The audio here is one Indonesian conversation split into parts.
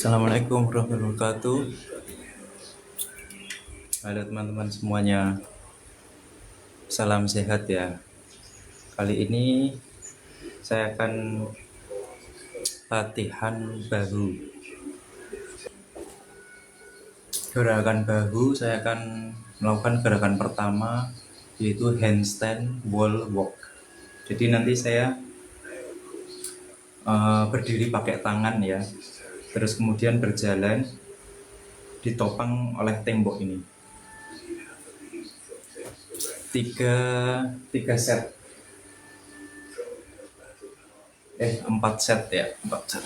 Assalamualaikum warahmatullahi wabarakatuh. Halo teman-teman semuanya, salam sehat ya. Kali ini saya akan latihan bahu. Gerakan bahu saya akan melakukan gerakan pertama yaitu handstand wall walk. Jadi nanti saya berdiri pakai tangan ya, terus kemudian berjalan ditopang oleh tembok ini. Tiga set, 4 set ya, 4 set.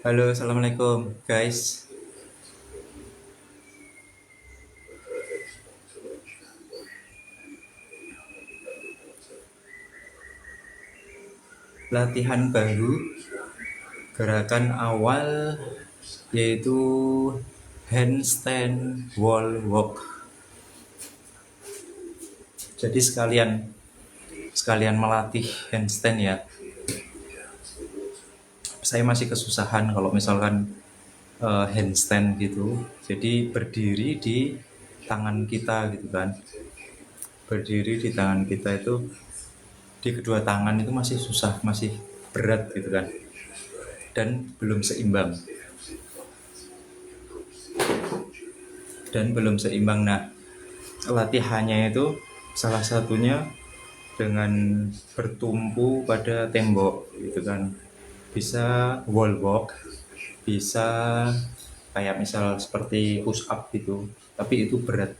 Halo, assalamualaikum guys. Latihan bahu, gerakan awal yaitu handstand wall walk. Jadi sekalian melatih handstand ya. Saya masih kesusahan kalau misalkan handstand gitu. Jadi berdiri di tangan kita gitu kan. berdiri di tangan kita itu, di kedua tangan itu masih susah, masih berat gitu kan, dan belum seimbang, Nah, latihannya itu salah satunya dengan bertumpu pada tembok gitu kan, bisa wall walk, bisa kayak misal seperti push up gitu, tapi itu berat.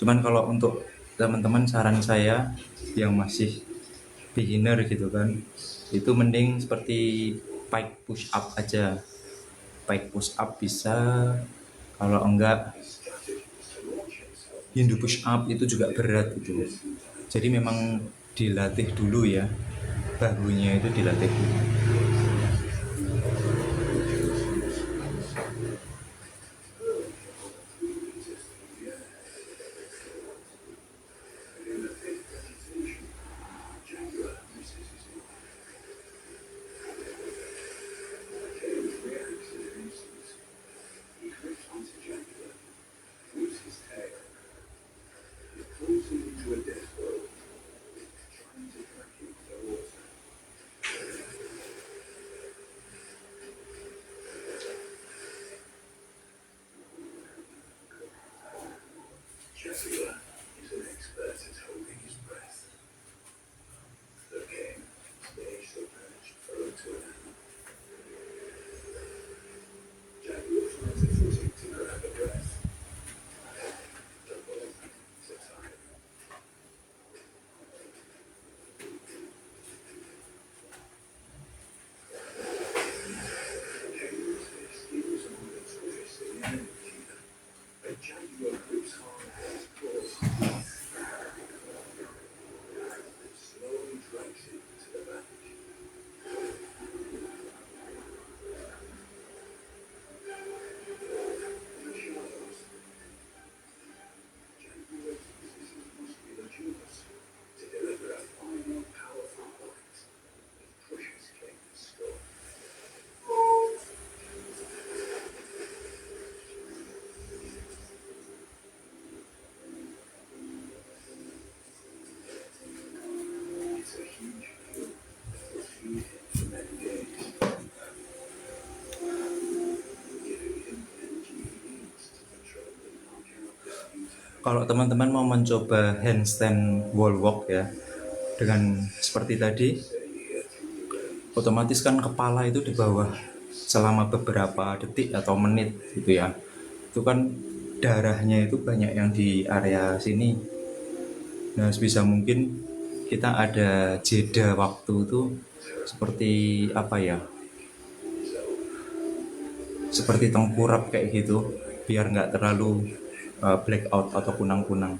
Cuman kalau untuk teman-teman, saran saya yang masih beginner gitu kan, itu mending seperti pike push up aja. Pike push up bisa, kalau enggak Hindu push up itu juga berat gitu. Jadi memang dilatih dulu ya, bahunya itu dilatih dulu. Kalau teman-teman mau mencoba handstand wall walk ya, dengan seperti tadi, otomatis kan kepala itu di bawah selama beberapa detik atau menit gitu ya. Itu kan darahnya itu banyak yang di area sini. Nah, sebisa mungkin kita ada jeda waktu itu seperti apa ya? Seperti tengkurap kayak gitu, biar nggak terlalu blackout atau kunang-kunang.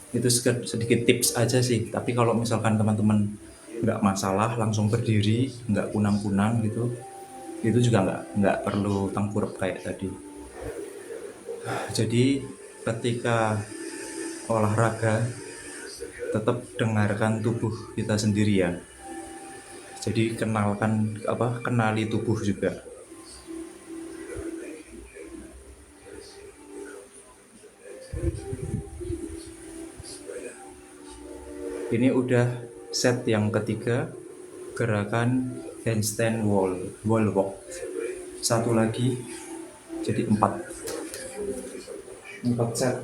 Itu sedikit tips aja sih. Tapi kalau misalkan teman-teman nggak masalah, langsung berdiri, nggak kunang-kunang gitu, itu juga nggak perlu tengkurap kayak tadi. Jadi ketika olahraga, tetap dengarkan tubuh kita sendiri ya. Jadi kenali tubuh juga. Ini udah set yang ketiga, gerakan handstand wall walk. Satu lagi, jadi empat set.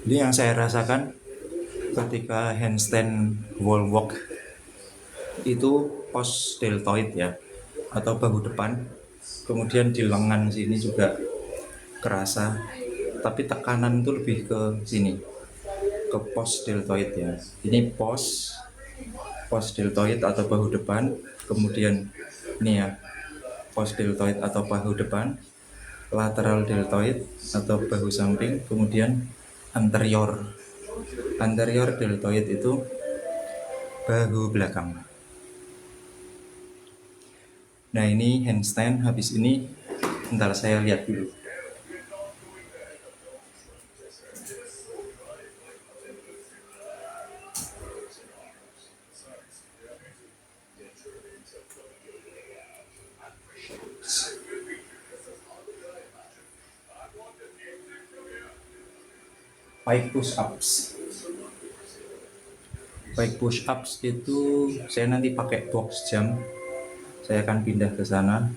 Ini yang saya rasakan ketika handstand wall walk itu pos deltoid ya, atau bahu depan, kemudian di lengan sini juga kerasa, tapi tekanan itu lebih ke sini, ke pos deltoid ya. Ini pos deltoid atau bahu depan, kemudian ini ya, pos deltoid atau bahu depan, lateral deltoid atau bahu samping, kemudian anterior deltoid itu bahu belakang. Nah ini handstand, habis ini bentar saya lihat dulu. Pike push ups itu saya nanti pakai box jam. Saya akan pindah ke sana.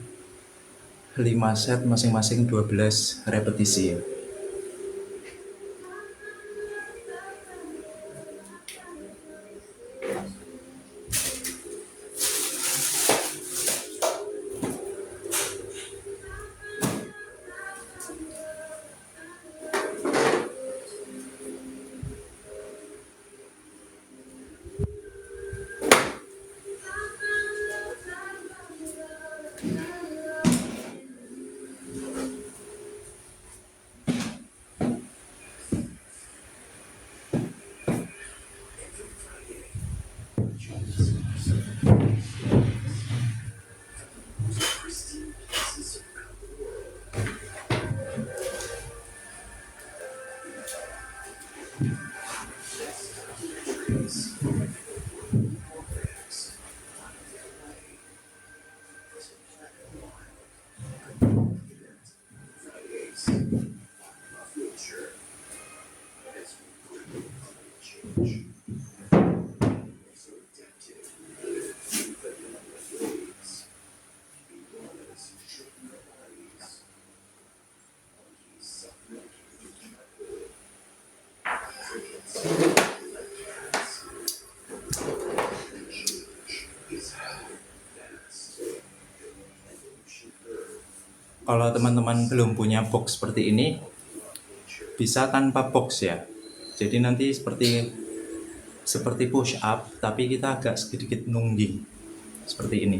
5 set masing-masing 12 repetisi ya. Kalau teman-teman belum punya box seperti ini, bisa tanpa box ya. Jadi nanti seperti push up, tapi kita agak sedikit nungging seperti ini.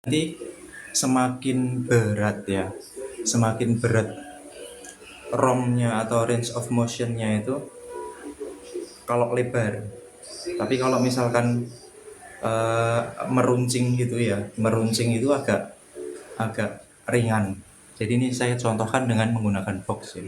Nanti semakin berat ya, semakin berat ROM-nya atau range of motion-nya itu kalau lebar. Tapi kalau misalkan meruncing gitu ya, meruncing itu agak ringan. Jadi ini saya contohkan dengan menggunakan box ya.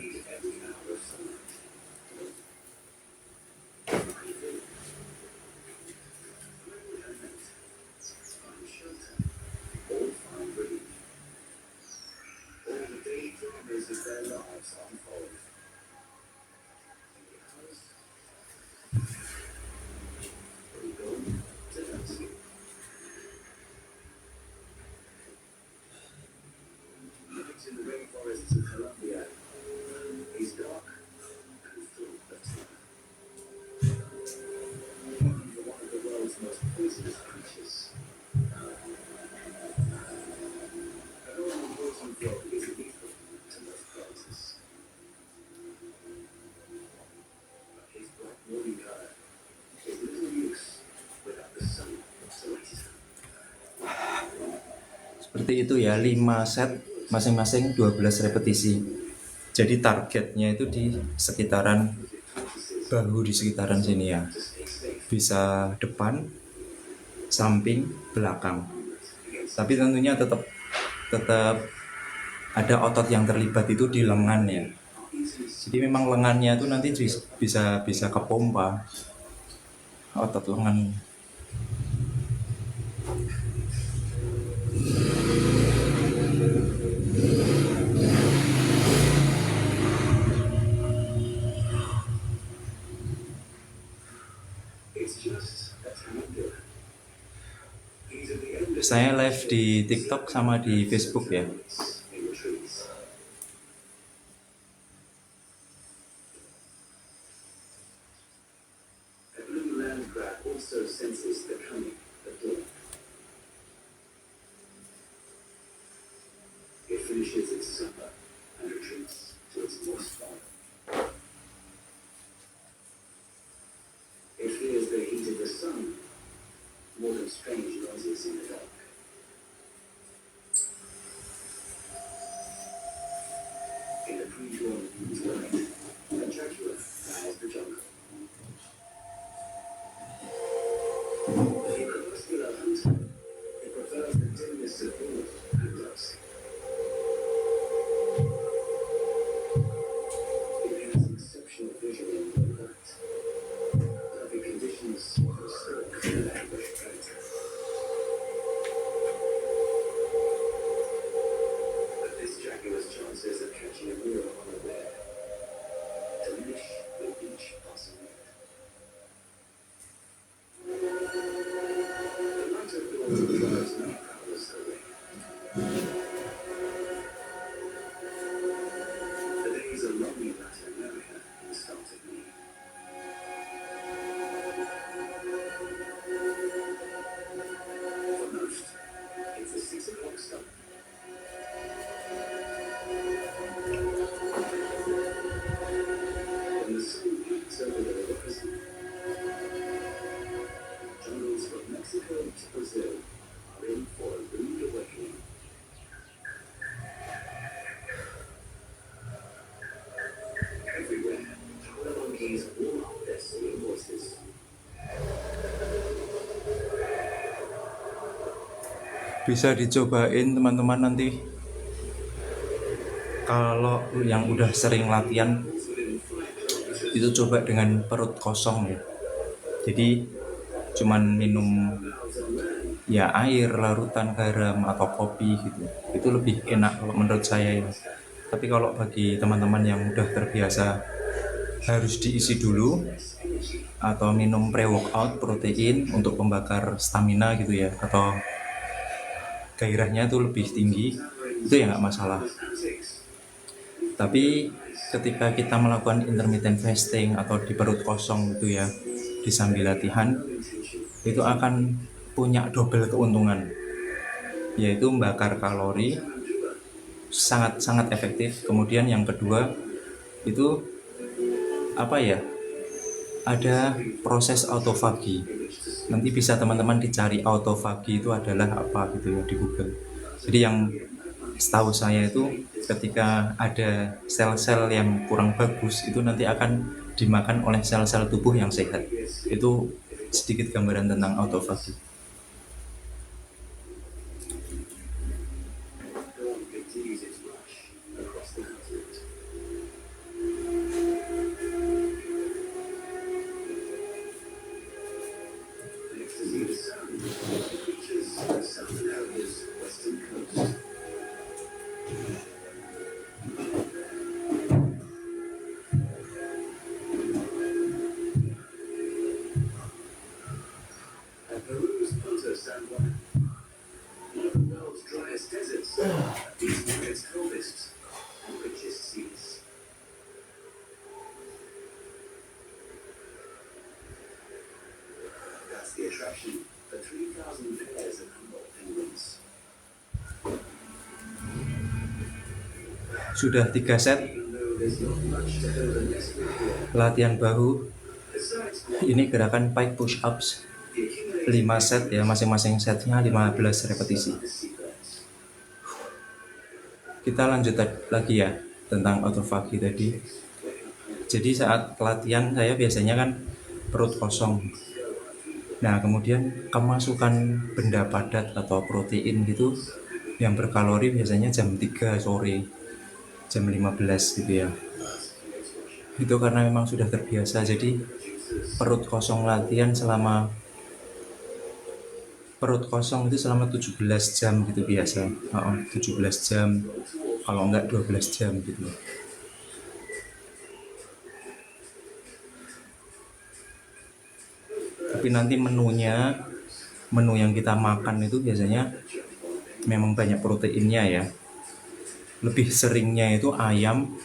Seperti itu ya, 5 set masing-masing 12 repetisi. Jadi targetnya itu di sekitaran bahu, di sekitaran sini ya. Bisa depan, samping, belakang. Tapi tentunya tetap ada otot yang terlibat itu di lengan ya. Jadi memang lengannya itu nanti bisa kepompa otot lengan. Saya live di TikTok sama di Facebook ya. Bisa dicobain teman-teman nanti kalau yang udah sering latihan itu coba dengan perut kosong ya. Jadi cuman minum ya air larutan garam atau kopi gitu. Itu lebih enak kalau menurut saya ya. Tapi kalau bagi teman-teman yang udah terbiasa harus diisi dulu atau minum pre-workout protein untuk membakar stamina gitu ya, atau gairahnya itu lebih tinggi, itu ya nggak masalah. Tapi ketika kita melakukan intermittent fasting atau di perut kosong gitu ya, di sambil latihan, itu akan punya double keuntungan, yaitu membakar kalori sangat-sangat efektif. Kemudian yang kedua itu apa ya, ada proses autofagi. Nanti bisa teman-teman dicari autofagi itu adalah apa gitu ya di Google. Jadi yang setahu saya itu ketika ada sel-sel yang kurang bagus itu nanti akan dimakan oleh sel-sel tubuh yang sehat. Itu sedikit gambaran tentang autofagi. Sudah 3 set latihan bahu. Ini gerakan pike push ups 5 set ya, masing-masing setnya 15 repetisi. Kita lanjut lagi ya tentang autofagi tadi. Jadi saat latihan saya biasanya kan perut kosong. Nah kemudian kemasukan benda padat atau protein gitu yang berkalori biasanya jam 3 sore, jam 15 gitu ya. Itu karena memang sudah terbiasa, jadi perut kosong latihan perut kosong itu selama 17 jam gitu biasa. 17 jam, kalau enggak 12 jam gitu. Tapi nanti menunya menu yang kita makan itu biasanya memang banyak proteinnya ya. Lebih seringnya itu ayam,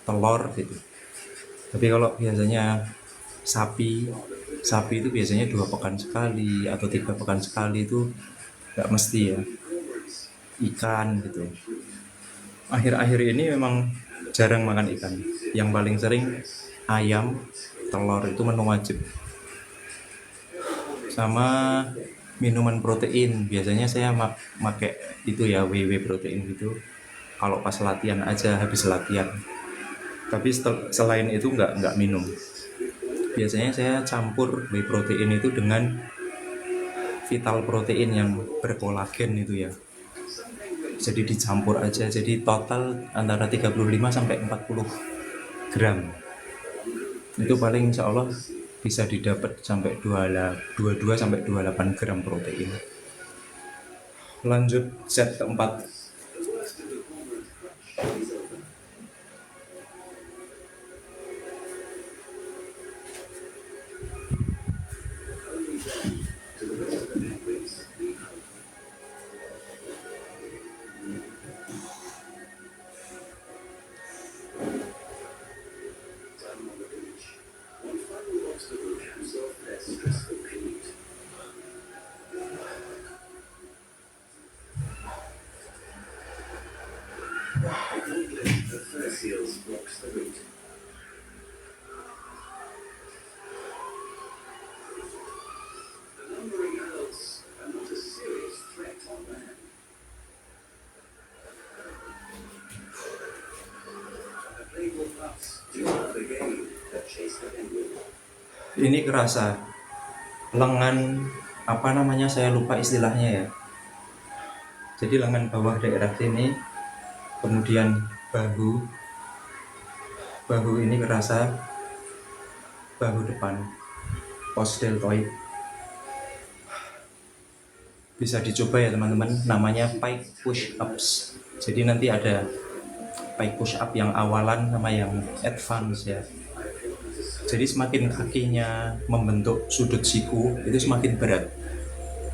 telur gitu. Tapi kalau biasanya sapi, sapi itu biasanya 2 pekan sekali atau 3 pekan sekali itu nggak mesti ya, ikan gitu. Akhir-akhir ini memang jarang makan ikan. Yang paling sering ayam, telur itu menu wajib. Sama minuman protein. Biasanya saya pakai itu ya, WW protein gitu. Kalau pas latihan aja, habis latihan. Tapi selain itu nggak minum. Biasanya saya campur whey protein itu dengan vital protein yang berkolagen itu ya. Jadi dicampur aja. Jadi total antara 35 sampai 40 gram. Itu paling insya Allah bisa didapat sampai 22 sampai 28 gram protein. Lanjut set keempat. Ini kerasa lengan, apa namanya, saya lupa istilahnya ya. Jadi lengan bawah daerah sini, kemudian bahu ini kerasa, bahu depan, pos deltoid. Bisa dicoba ya teman-teman, namanya pike push ups. Jadi nanti ada pike push up yang awalan sama yang advance ya. Jadi semakin kakinya membentuk sudut siku itu semakin berat.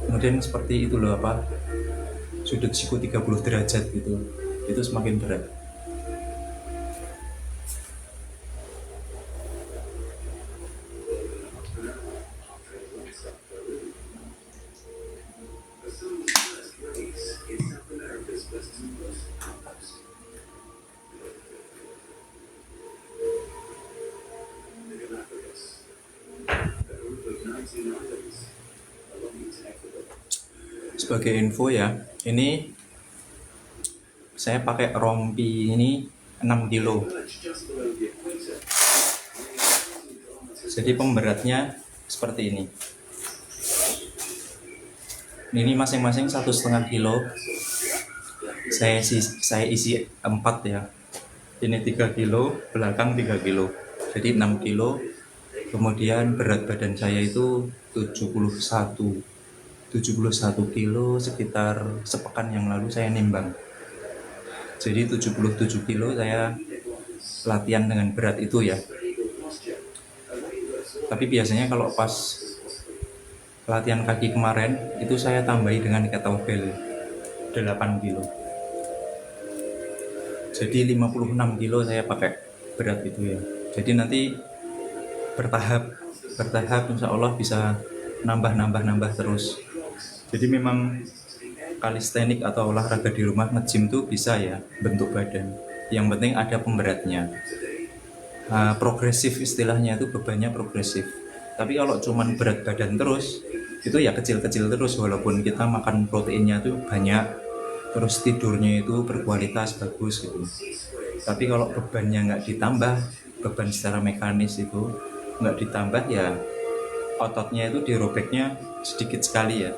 Kemudian seperti itu loh, apa, sudut siku 30 derajat gitu, itu semakin berat. Sebagai info ya, ini saya pakai rompi ini 6 kilo. Jadi pemberatnya seperti ini. Ini masing-masing 1,5 kilo. Saya isi 4 ya. Ini 3 kilo, belakang 3 kilo. Jadi 6 kilo. Kemudian berat badan saya itu 71 kilo, sekitar sepekan yang lalu saya nimbang. Jadi 77 kilo saya latihan dengan berat itu ya. Tapi biasanya kalau pas latihan kaki kemarin itu saya tambahi dengan kettlebell 8 kilo. Jadi 56 kilo saya pakai berat itu ya. Jadi nanti bertahap insya Allah bisa nambah terus. Jadi memang kalistenik atau olahraga di rumah nge-gym tuh bisa ya bentuk badan. Yang penting ada pemberatnya. Progresif istilahnya itu, bebannya progresif. Tapi kalau cuman berat badan terus, itu ya kecil-kecil terus walaupun kita makan proteinnya tuh banyak, terus tidurnya itu berkualitas bagus gitu. Tapi kalau bebannya nggak ditambah, beban secara mekanis itu nggak ditambah ya, ototnya itu dirobeknya sedikit sekali ya.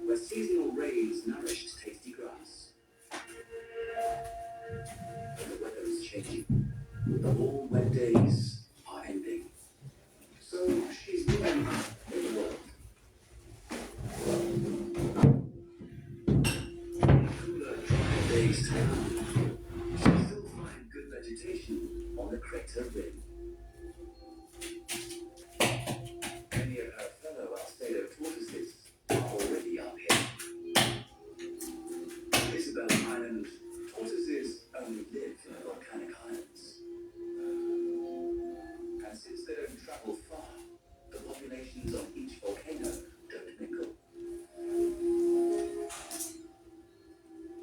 where seasonal rains nourished tasty grass. But the weather is changing. The warm, wet days are ending. So she's moving up in the world. Cooler, drier days to come. She'll still find good vegetation on the crater rim. Many of her fellow Alcedo tortoises are already up here. Isabel Island, tortoises only live in volcanic islands. And since they don't travel far, the populations on each volcano don't mingle.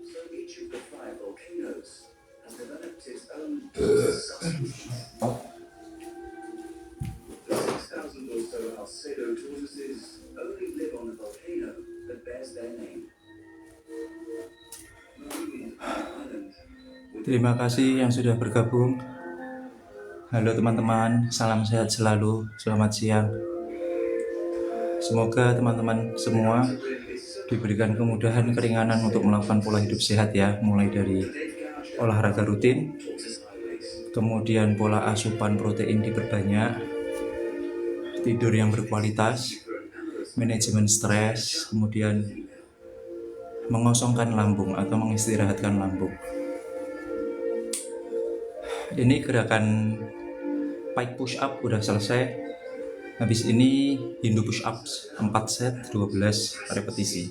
So each of the 5 volcanoes has developed its own subspecies. The 6,000 or so Alcedo tortoises only live on the volcano that bears their name. Terima kasih yang sudah bergabung. Halo teman-teman, salam sehat selalu, selamat siang. Semoga teman-teman semua diberikan kemudahan, keringanan untuk melakukan pola hidup sehat ya. Mulai dari olahraga rutin, kemudian pola asupan protein diperbanyak, tidur yang berkualitas, manajemen stres, kemudian mengosongkan lambung atau mengistirahatkan lambung. Ini gerakan pike push up udah selesai. Habis ini Hindu push up 4 set 12 repetisi.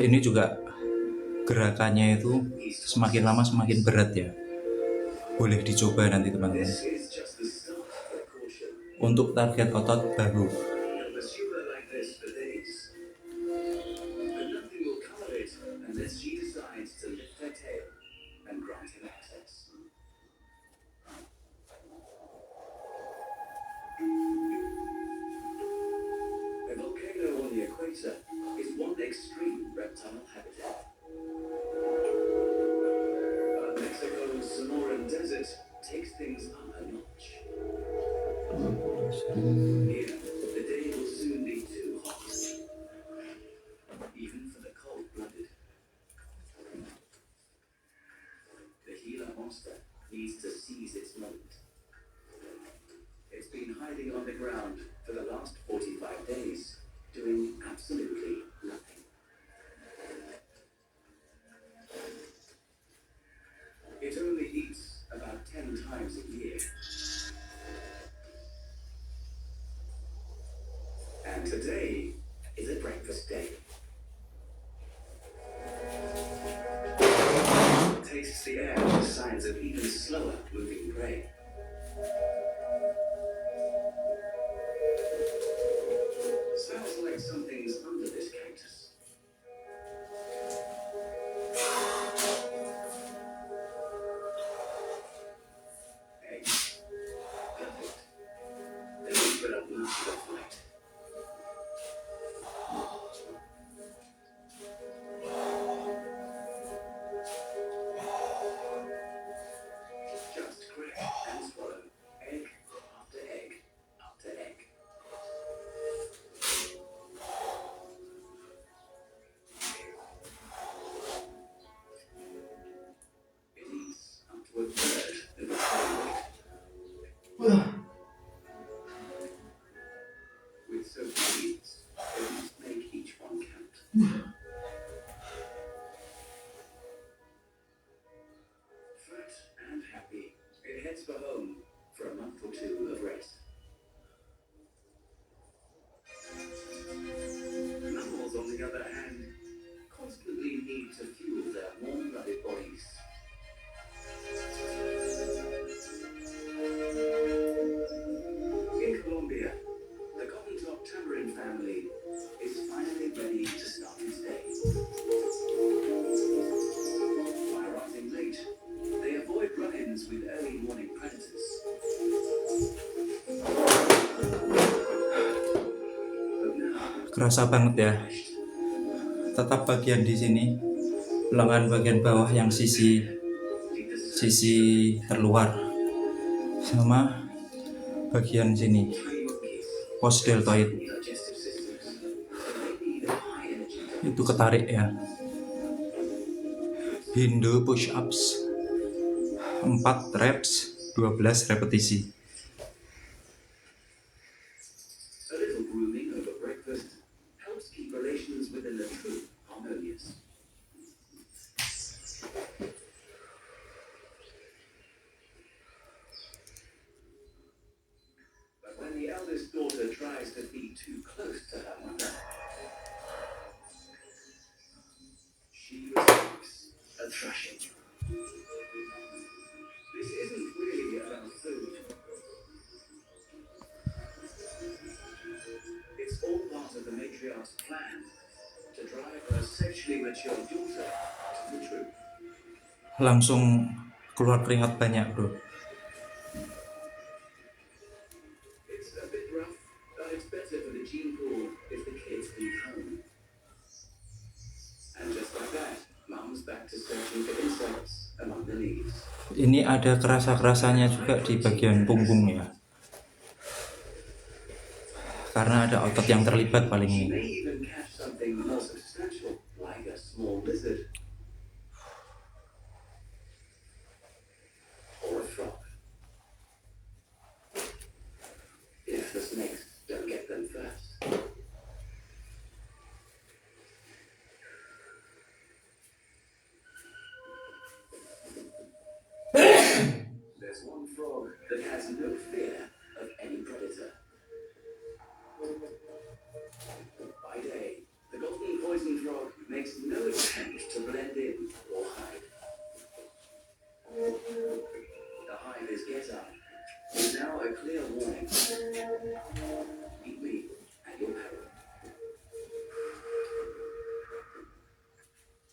Ini juga gerakannya itu semakin lama semakin berat ya. Boleh dicoba nanti teman-teman. Untuk target otot bahu. A volcano on the equator is one extreme reptile habitat. Mexico's Sonoran Desert takes things up a notch. Here, the day will soon be too hot, even for the cold-blooded. The Gila monster needs to seize its moment. It's been hiding on the ground for the last 45 days, doing absolutely nothing. It only eats about 10 times a year. And today is a breakfast day. It tastes the air for signs of even slower moving prey. Smells like something's under this cactus. Eggs. Perfect. They won't put up much of a fight. Just crack and swallow. Egg after egg after egg. It eats up to a third of its body weight. With so few eats, they must make each one count. Fat and happy, it heads for home for a month or 2 of rest. Mammals, on the other hand, constantly need to fuel their warm-blooded bodies. In Colombia, the cotton-top tamarin family is finally ready to start its day. By rising late, they avoid run-ins with early morning predators. But now, Kerasa banget ya. Tetap bagian di sini, lengan bagian bawah yang sisi terluar, sama bagian sini pos deltoid. digestive systems, they need high energy itu ketarik ya. Hindu push ups 4 reps 12 repetisi. A little grooming over breakfast helps keep relations within the troop harmonious. But when the eldest daughter tries to be too close to her mother, she receives a thrashing. This isn't really about food. It's all part of the matriarch's plan to drive her sexually mature daughter to the truth. Langsung keluar keringat banyak, bro. It's a bit rough, but it's better for the gene pool if the kids leave home. And just like that, Mum's back to searching for insects among the leaves. Ini ada kerasa-kerasanya juga di bagian punggung ya. Karena ada otot yang terlibat paling She ini. may even catch something more substantial, like a small lizard. Or a frog. If the snakes don't get them first. There's one frog that has no fear of any predator. By day, the golden poison frog makes no attempt to blend in or hide. The hive is get up is now a clear warning. Eat me at your peril.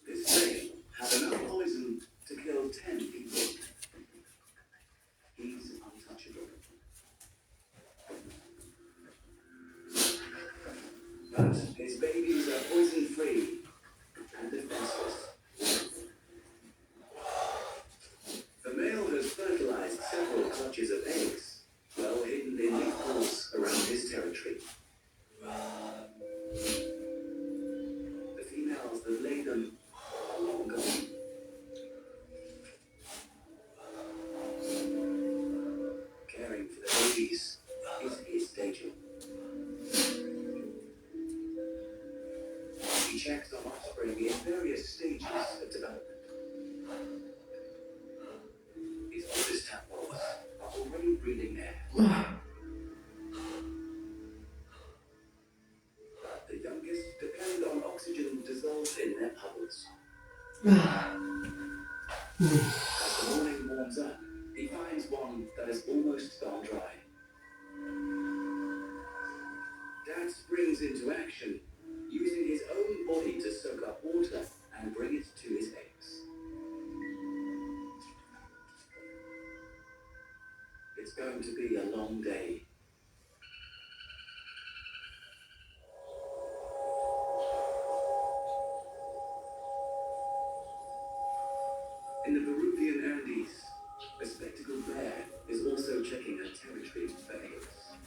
This thing has enough poison to kill 10 people. He's untouchable. But his babies are poison-free and defenseless. The male has fertilized several clutches of eggs, well hidden in leaf balls around his territory. The females that laid them are long gone. Caring for the babies is his day job. He checks on offspring in various stages of development. His oldest tadpoles are already breathing air. The youngest depend on oxygen dissolved in their puddles. As the morning warms up, he finds one that has almost gone dry. Dad springs into action, using his own body to soak up water and bring it to his eggs. It's going to be a long day. In the Peruvian Andes, a spectacled bear is also checking her territory for eggs.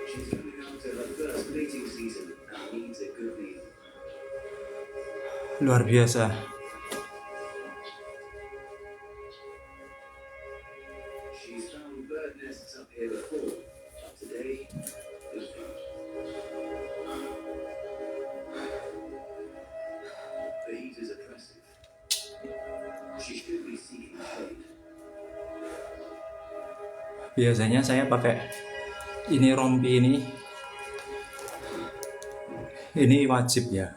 She's coming up to her first mating season and needs a good meal. Luar biasa. She's found bird nests up here before, but today, nothing. The heat is oppressive. She should be seeking shade. Biasanya saya pakai ini rompi ini wajib ya.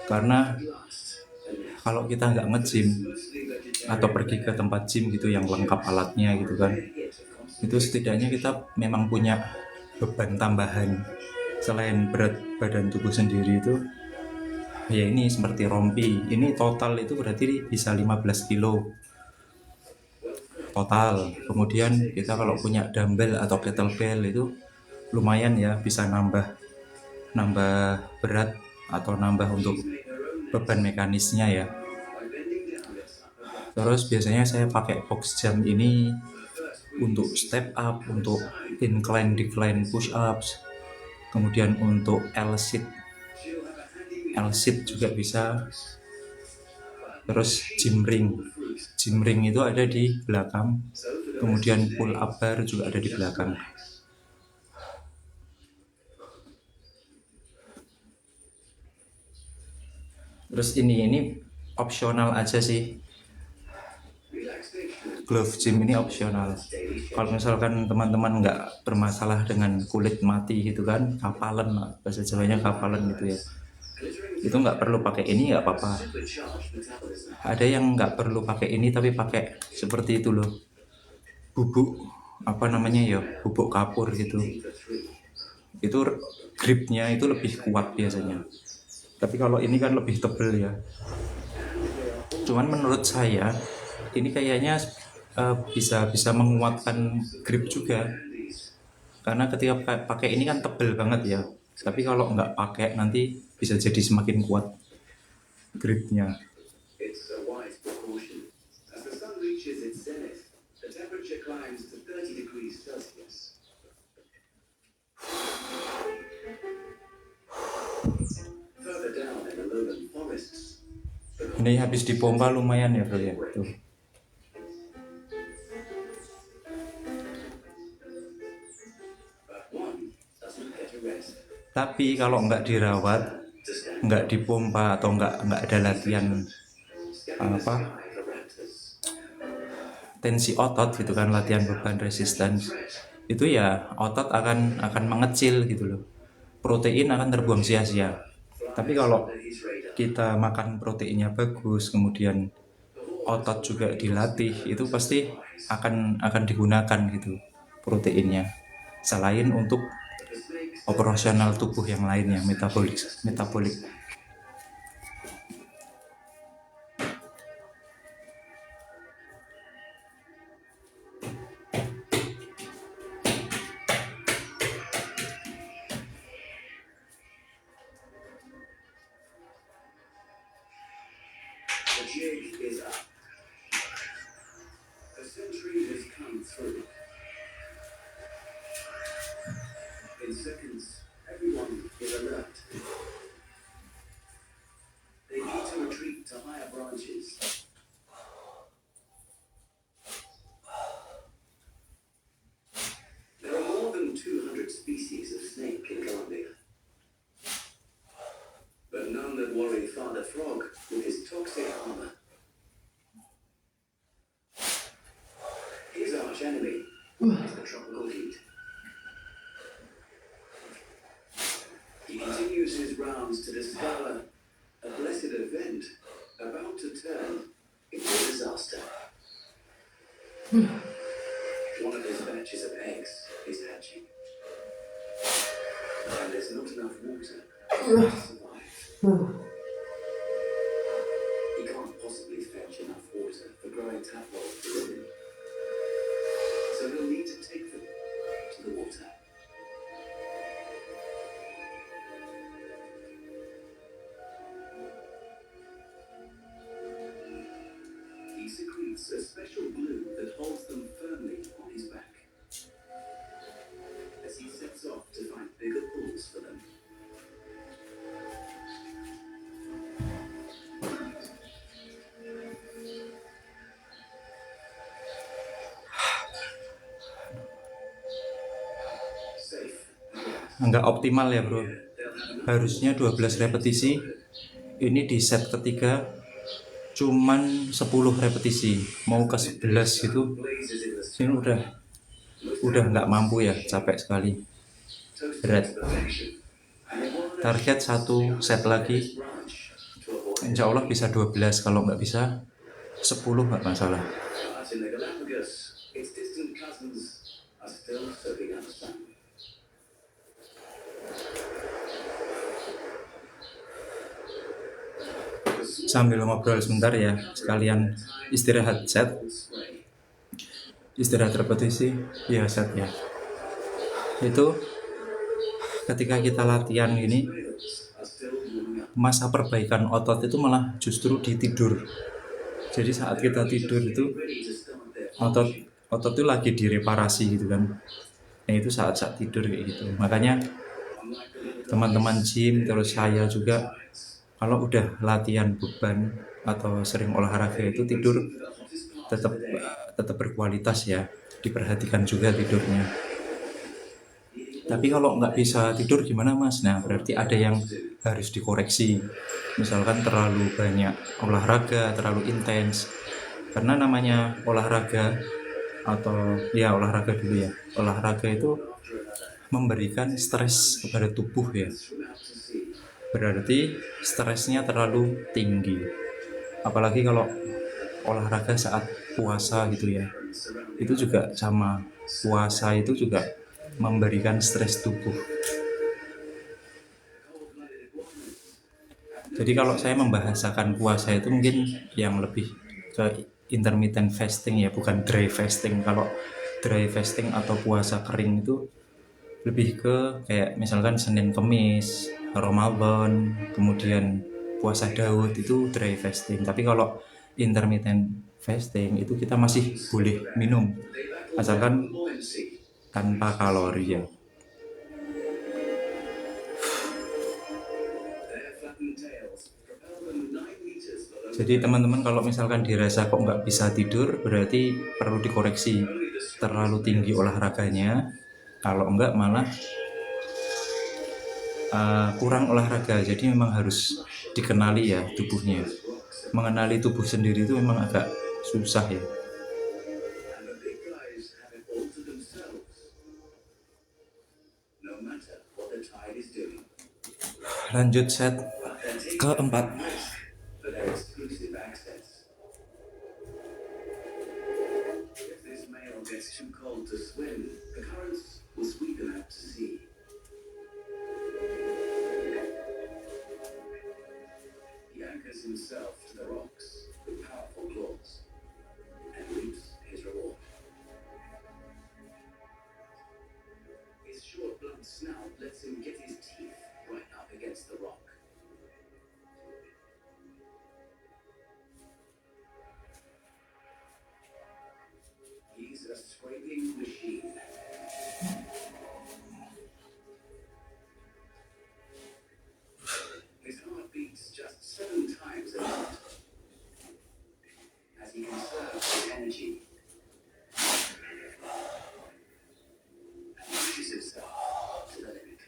Karena kalau kita nggak nge-gym atau pergi ke tempat gym gitu yang lengkap alatnya gitu kan, itu setidaknya kita memang punya beban tambahan selain berat badan tubuh sendiri itu. Ya ini seperti rompi, ini total itu berarti bisa 15 kilo total. Kemudian kita kalau punya dumbbell atau kettlebell itu lumayan ya, bisa nambah berat atau nambah untuk beban mekanisnya ya. Terus biasanya saya pakai box jump ini untuk step up, untuk incline decline push ups, Kemudian untuk L-sit juga bisa. Terus gym ring itu ada di belakang. Kemudian pull up bar juga ada di belakang. Terus ini opsional aja sih. Glove gym ini opsional. Kalau misalkan teman-teman nggak bermasalah dengan kulit mati gitu kan, kapalan, bahasa Jawanya kapalan gitu ya, itu nggak perlu pakai ini, nggak apa-apa. Ada yang nggak perlu pakai ini tapi pakai seperti itu loh, bubuk apa namanya ya, bubuk kapur gitu. Itu gripnya itu lebih kuat biasanya. Tapi kalau ini kan lebih tebel ya. Cuman menurut saya ini kayaknya bisa menguatkan grip juga. Karena ketika pakai ini kan tebel banget ya. Tapi kalau nggak pakai nanti bisa jadi semakin kuat gripnya. It's a wise precaution. As the sun reaches its zenith, the temperature climbs to 30 degrees Celsius. Further down in the lowland forests, Ini habis dipompa lumayan ya bro ya. Tuh. but one doesn't get a rest. Tapi kalau nggak dirawat, To stand nggak dipompa atau nggak ada latihan scanning the apa sky for raptors. tensi otot gitu kan, latihan beban resistance, itu ya otot akan mengecil gitu loh. Protein akan terbuang sia-sia. Tapi kalau Under his radar, kita makan proteinnya bagus, kemudian otot juga dilatih, itu pasti akan digunakan gitu proteinnya. Selain untuk the snakes operasional tubuh yang lainnya, metabolik. The jig is up. A century has come through. In seconds, everyone is alert. They need to retreat to higher branches. There are more than 200 species of snake in Colombia. But none that worry Father Frog with his toxic armor. His arch enemy is the tropical heat. He continues his rounds to discover a blessed event about to turn into a disaster. One of his batches of eggs is hatching. And there's not enough water to survive. He can't possibly fetch enough water for growing tadpoles to live in. So he'll need to take them to the water. He secretes a special glue that holds them firmly on his back as he sets off to find bigger pools for them. Safe. Nggak optimal ya bro. Harusnya 12 repetisi. Ini di set ketiga cuman 10 repetisi. Mau ke 11 gitu. Blazes in the Ini udah nggak mampu ya, capek sekali. toasted Berat. to perfection. And they want Target satu set lagi. branch to avoid. Insya Allah bisa 12, kalau nggak bisa 10 nggak masalah. But in the Galapagos, its distant cousins are still soaking up the sun. Sambil ngobrol sebentar ya, sekalian istirahat set, Sway. istirahat repetisi, ya set ya. Itu ketika kita latihan ini, Whales are still moving up. masa perbaikan otot itu malah justru di tidur. Jadi saat kita tidur itu Ready to start their otot itu lagi direparasi gitu kan. Nah itu saat tidur kayak gitu. Makanya teman-teman gym, terus saya juga, kalau udah latihan beban atau sering olahraga itu tidur tetap berkualitas ya, diperhatikan juga tidurnya. Tapi kalau nggak bisa tidur gimana Mas? Nah berarti ada yang harus dikoreksi. Misalkan terlalu banyak olahraga, terlalu intens. Karena namanya olahraga atau ya olahraga dulu ya. Olahraga itu memberikan stres kepada tubuh ya. Berarti stresnya terlalu tinggi. Apalagi kalau olahraga saat puasa gitu ya. Itu juga sama. Puasa itu juga memberikan stres tubuh. Jadi kalau saya membahasakan puasa itu mungkin yang lebih ke intermittent fasting ya, bukan dry fasting. Kalau dry fasting atau puasa kering itu lebih ke kayak misalkan Senin Kemis, Ramadan, kemudian puasa Daud itu dry fasting. Tapi kalau intermittent fasting itu kita masih boleh minum asalkan tanpa kalori ya. Jadi teman-teman kalau misalkan dirasa kok nggak bisa tidur, berarti perlu dikoreksi terlalu tinggi olahraganya. Kalau enggak malah kurang olahraga. Jadi memang harus dikenali ya tubuhnya. Mengenali tubuh sendiri itu memang agak susah ya. Lanjut set keempat. Himself to the rocks with powerful claws and reaps his reward. His short, blunt snout lets him get his teeth right up against the rock. He's a scraping machine. His heart beats just 7 times a minute as he conserves his energy and pushes himself to the limit.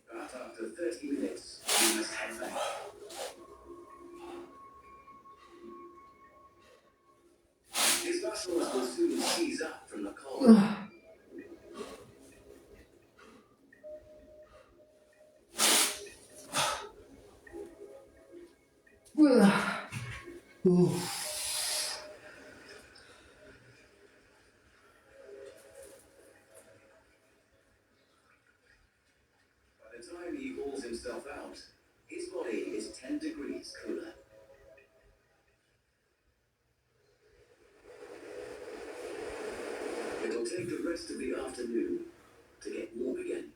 But after 30 minutes, he must head back. His muscles will soon seize up from the cold. By the time he hauls himself out, his body is 10 degrees cooler. It'll take the rest of the afternoon to get warm again.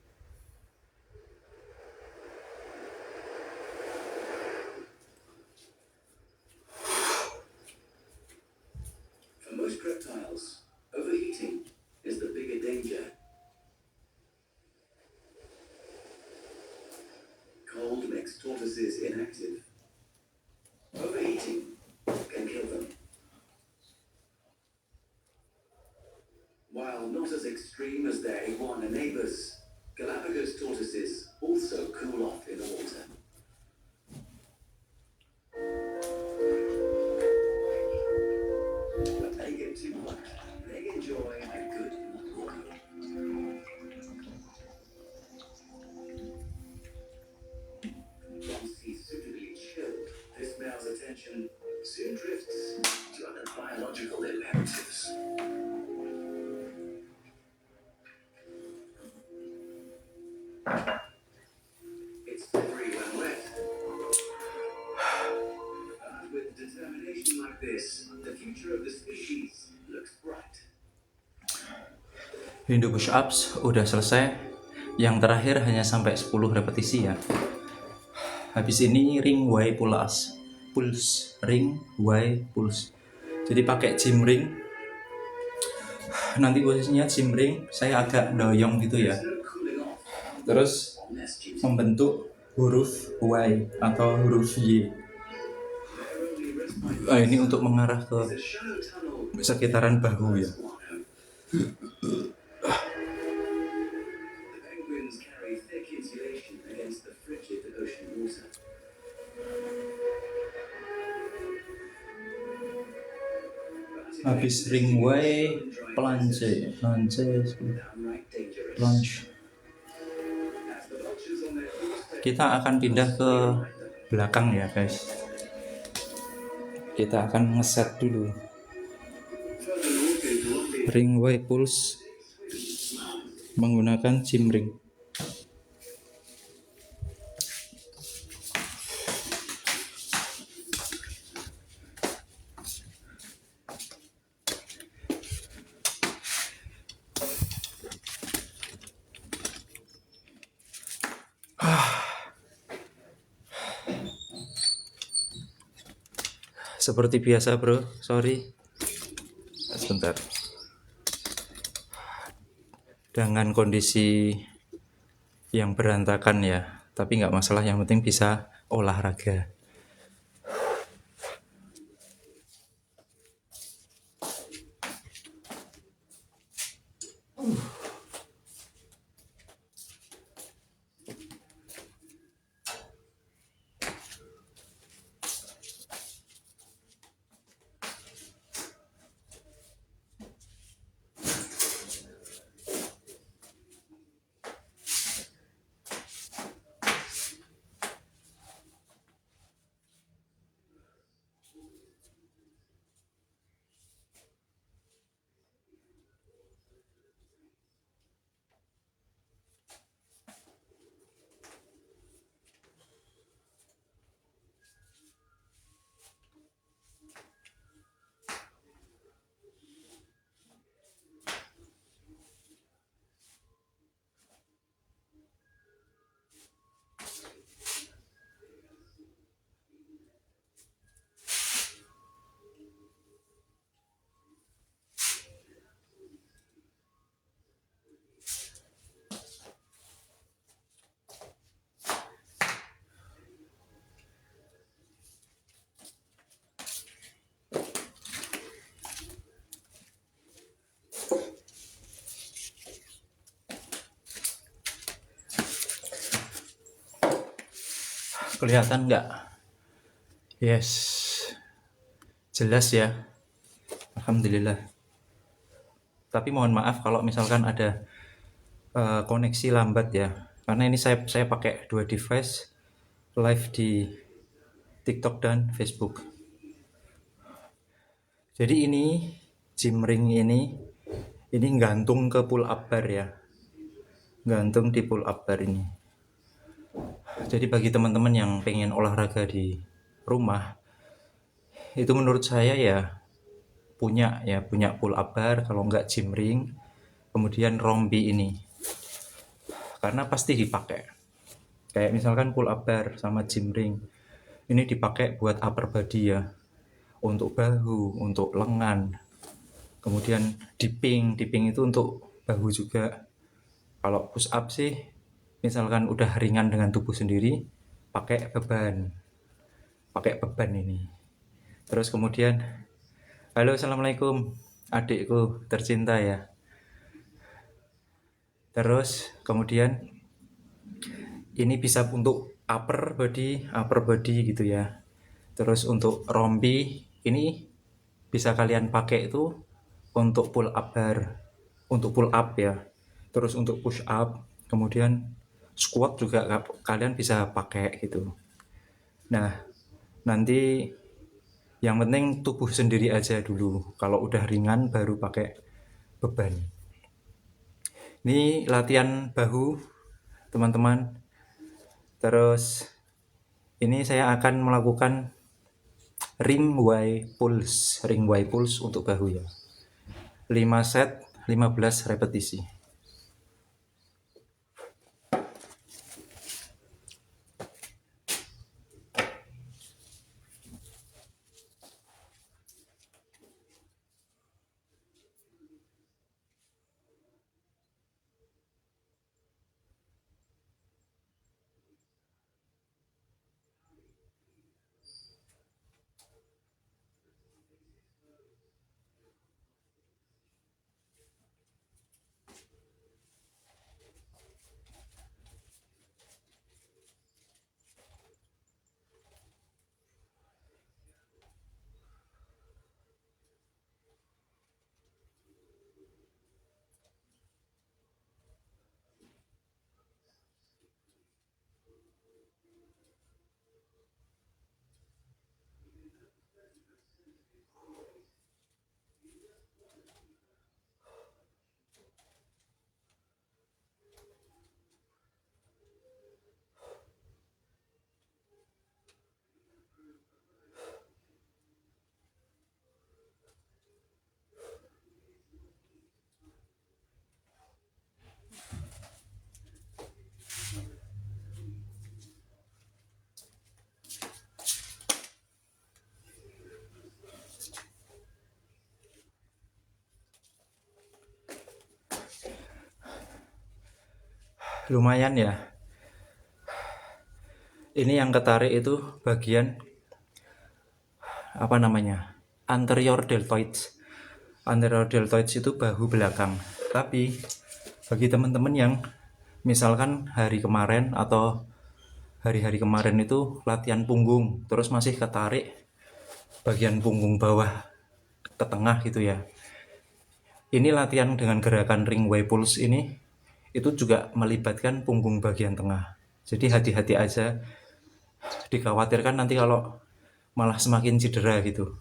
For most reptiles, overheating is the bigger danger. Cold makes tortoises inactive. Overheating can kill them. While not as extreme as their iguana neighbors, Galapagos tortoises also cool off in the water. But they get too hot. They enjoy a good hot water. Once he's suitably chilled, this male's attention soon drifts to other biological imperatives. It's slippery when wet. But with determination like this, the future of the species looks bright. Hindu push ups udah selesai. Yang terakhir hanya sampai 10 repetisi ya. Habis ini ring Y pull ups. pulse, ring Y pulse. Jadi pakai gym ring. Nanti posisinya gym ring saya agak doyong gitu ya. Terus membentuk huruf Y atau huruf Y. Ini untuk mengarah ke sekitaran bahu ya. Habis ring Y, plunge. Kita akan pindah ke belakang ya guys. Kita akan ngeset dulu ring Y pulse menggunakan gym ring. Seperti biasa bro, sorry sebentar. Dengan kondisi yang berantakan ya, tapi nggak masalah, yang penting bisa olahraga. Kelihatan nggak? Yes, jelas ya, alhamdulillah. Tapi mohon maaf kalau misalkan ada koneksi lambat ya, karena ini saya pakai dua device live di TikTok dan Facebook. Jadi ini gym ring ini gantung ke pull up bar ya, gantung di pull up bar ini. Jadi bagi teman-teman yang pengen olahraga di rumah, itu menurut saya ya punya pull up bar, kalau enggak gym ring, kemudian rompi ini, karena pasti dipakai. Kayak misalkan pull up bar sama gym ring ini dipakai buat upper body ya, untuk bahu, untuk lengan. Kemudian dipping itu untuk bahu juga. Kalau push up sih misalkan udah ringan dengan tubuh sendiri, pakai beban ini. Terus kemudian, halo assalamualaikum adikku tercinta ya. Terus kemudian ini bisa untuk upper body gitu ya. Terus untuk rompi ini bisa kalian pakai itu untuk pull up bar, untuk pull up ya. Terus untuk push up, kemudian squat juga kalian bisa pakai gitu. Nah, nanti yang penting tubuh sendiri aja dulu. Kalau udah ringan baru pakai beban. Ini latihan bahu, teman-teman. Terus ini saya akan melakukan ring Y pulse untuk bahu ya. 5 set, 15 repetisi. lumayan ya. Ini yang ketarik itu bagian apa namanya? Anterior deltoids. Anterior deltoids itu bahu belakang. Tapi bagi teman-teman yang misalkan hari kemarin atau hari-hari kemarin itu latihan punggung, terus masih ketarik bagian punggung bawah ke tengah gitu ya. Ini latihan dengan gerakan ring Y pulse ini itu juga melibatkan punggung bagian tengah. Jadi hati-hati aja, dikhawatirkan nanti kalau malah semakin cedera gitu.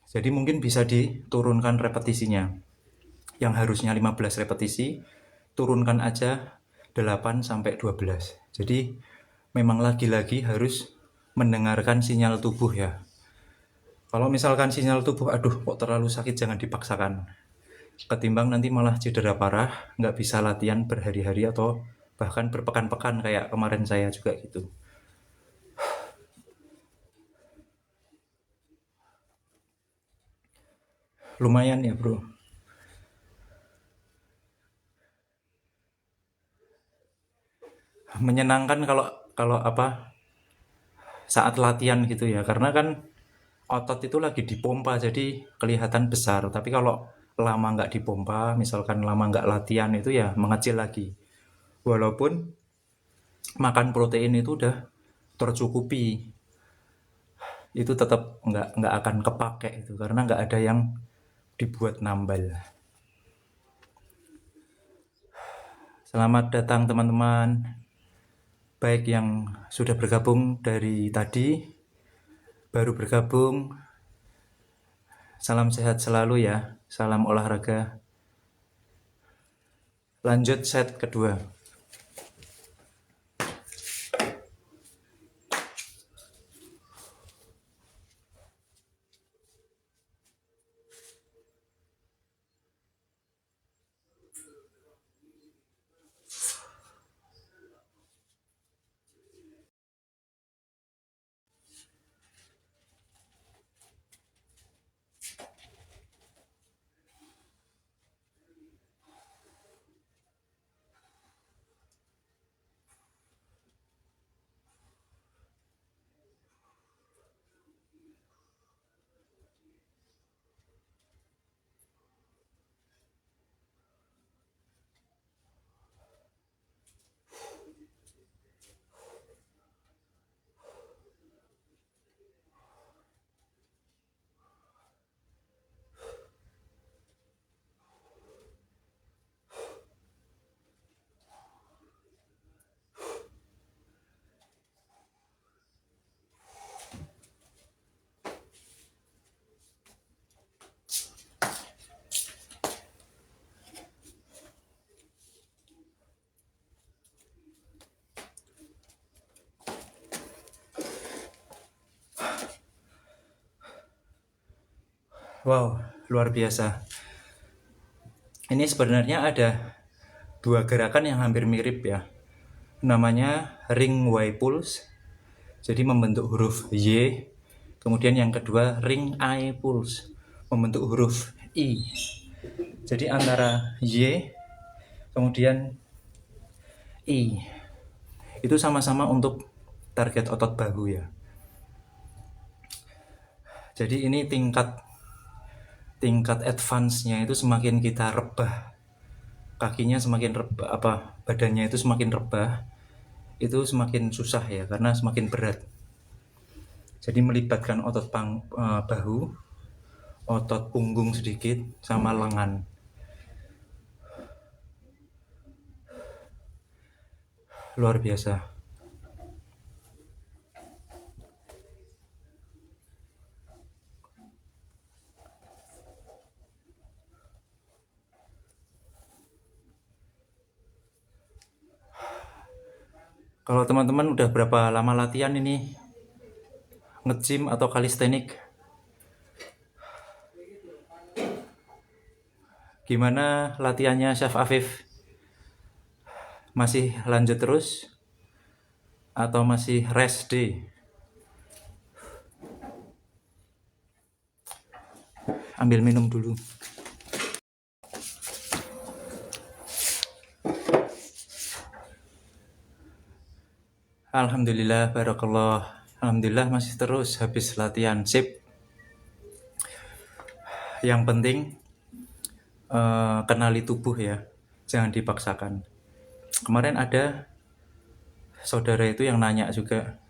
Jadi mungkin bisa diturunkan repetisinya. Yang harusnya 15 repetisi, turunkan aja 8 sampai 12. Jadi memang lagi-lagi harus mendengarkan sinyal tubuh ya. Kalau misalkan sinyal tubuh, aduh kok terlalu sakit, jangan dipaksakan. Ketimbang nanti malah cedera parah, nggak bisa latihan berhari-hari atau bahkan berpekan-pekan kayak kemarin saya juga gitu. Lumayan ya bro. Menyenangkan kalau kalau apa saat latihan gitu ya, karena kan otot itu lagi dipompa jadi kelihatan besar. Tapi kalau lama nggak dipompa, misalkan lama nggak latihan itu ya mengecil lagi. Walaupun makan protein itu udah tercukupi, itu tetap nggak akan kepake itu karena nggak ada yang dibuat nambal. Selamat datang teman-teman, baik yang sudah bergabung dari tadi, baru bergabung, salam sehat selalu ya, salam olahraga. Lanjut set kedua. Wow, luar biasa. Ini sebenarnya ada dua gerakan yang hampir mirip ya. Namanya ring Y pulse. Jadi membentuk huruf Y. Kemudian yang kedua ring I pulse, membentuk huruf I. Jadi antara Y kemudian I. Itu sama-sama untuk target otot bahu ya. Jadi ini tingkat advance-nya itu semakin kita rebah, kakinya semakin rebah, badannya itu semakin rebah, itu semakin susah ya karena semakin berat. Jadi melibatkan otot bahu, otot punggung sedikit, sama lengan. Luar biasa. Kalau teman-teman udah berapa lama latihan ini? Nge-gym atau kalistenik? Gimana latihannya Chef Afif? Masih lanjut terus? Atau masih rest day? Ambil minum dulu. Alhamdulillah, barakallah. Alhamdulillah masih terus habis latihan. Sip. Yang penting kenali tubuh ya. Jangan dipaksakan. Kemarin ada saudara itu yang nanya juga,